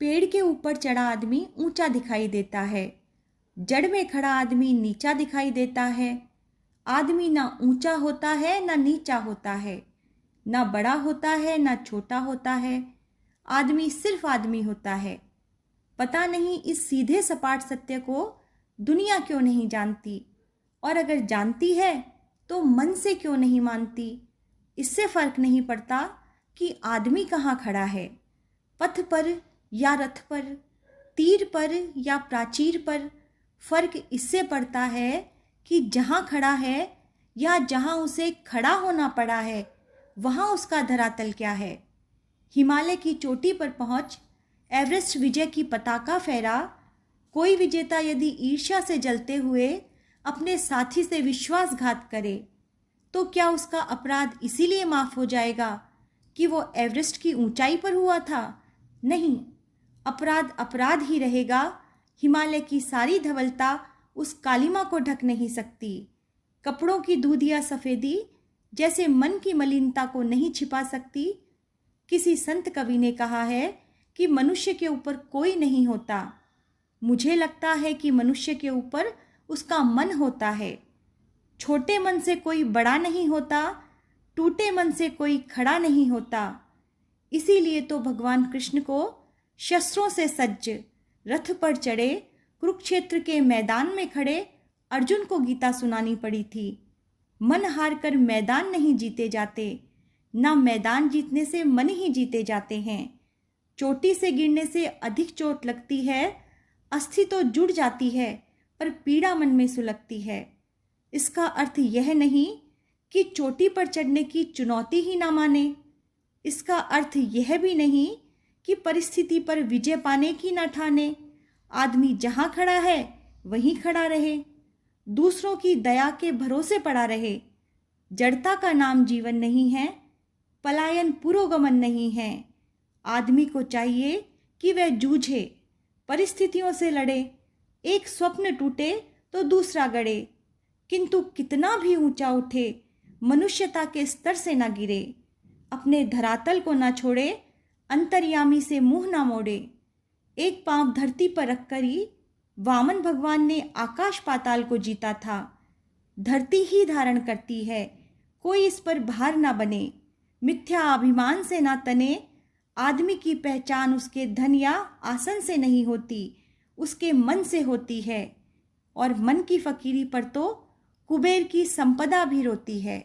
पेड़ के ऊपर चढ़ा आदमी ऊंचा दिखाई देता है, जड़ में खड़ा आदमी नीचा दिखाई देता है। आदमी ना ऊंचा होता है ना नीचा होता है, ना बड़ा होता है ना छोटा होता है। आदमी सिर्फ आदमी होता है। पता नहीं इस सीधे सपाट सत्य को दुनिया क्यों नहीं जानती, और अगर जानती है तो मन से क्यों नहीं मानती। इससे फर्क नहीं पड़ता कि आदमी कहाँ खड़ा है, पथ पर या रथ पर, तीर पर या प्राचीर पर। फर्क इससे पड़ता है कि जहाँ खड़ा है या जहाँ उसे खड़ा होना पड़ा है, वहाँ उसका धरातल क्या है। हिमालय की चोटी पर पहुँच एवरेस्ट विजय की पताका फहरा। कोई विजेता यदि ईर्ष्या से जलते हुए अपने साथी से विश्वासघात करे तो क्या उसका अपराध इसीलिए माफ हो जाएगा कि वो एवरेस्ट की ऊंचाई पर हुआ था? नहीं, अपराध अपराध ही रहेगा। हिमालय की सारी धवलता उस कालिमा को ढक नहीं सकती। कपड़ों की दूधिया सफ़ेदी जैसे मन की मलिनता को नहीं छिपा सकती। किसी संत कवि ने कहा है कि मनुष्य के ऊपर कोई नहीं होता। मुझे लगता है कि मनुष्य के ऊपर उसका मन होता है। छोटे मन से कोई बड़ा नहीं होता, टूटे मन से कोई खड़ा नहीं होता। इसीलिए तो भगवान कृष्ण को शस्त्रों से सज्ज रथ पर चढ़े कुरुक्षेत्र के मैदान में खड़े अर्जुन को गीता सुनानी पड़ी थी। मन हार कर मैदान नहीं जीते जाते, ना मैदान जीतने से मन ही जीते जाते हैं। चोटी से गिरने से अधिक चोट लगती है, अस्थि तो जुड़ जाती है पर पीड़ा मन में सुलगती है। इसका अर्थ यह नहीं कि चोटी पर चढ़ने की चुनौती ही ना माने। इसका अर्थ यह भी नहीं कि परिस्थिति पर विजय पाने की ना ठाने। आदमी जहाँ खड़ा है वहीं खड़ा रहे, दूसरों की दया के भरोसे पड़ा रहे। जड़ता का नाम जीवन नहीं है, पलायन पुरोगमन नहीं है। आदमी को चाहिए कि वह जूझे, परिस्थितियों से लड़े। एक स्वप्न टूटे तो दूसरा गड़े, किंतु कितना भी ऊंचा उठे मनुष्यता के स्तर से ना गिरे। अपने धरातल को ना छोड़े, अंतर्यामी से मुंह ना मोड़े। एक पांव धरती पर रखकर ही वामन भगवान ने आकाश पाताल को जीता था। धरती ही धारण करती है, कोई इस पर भार ना बने। मिथ्या अभिमान से ना तने। आदमी की पहचान उसके धन या आसन से नहीं होती, उसके मन से होती है। और मन की फकीरी पर तो कुबेर की संपदा भी रोती है।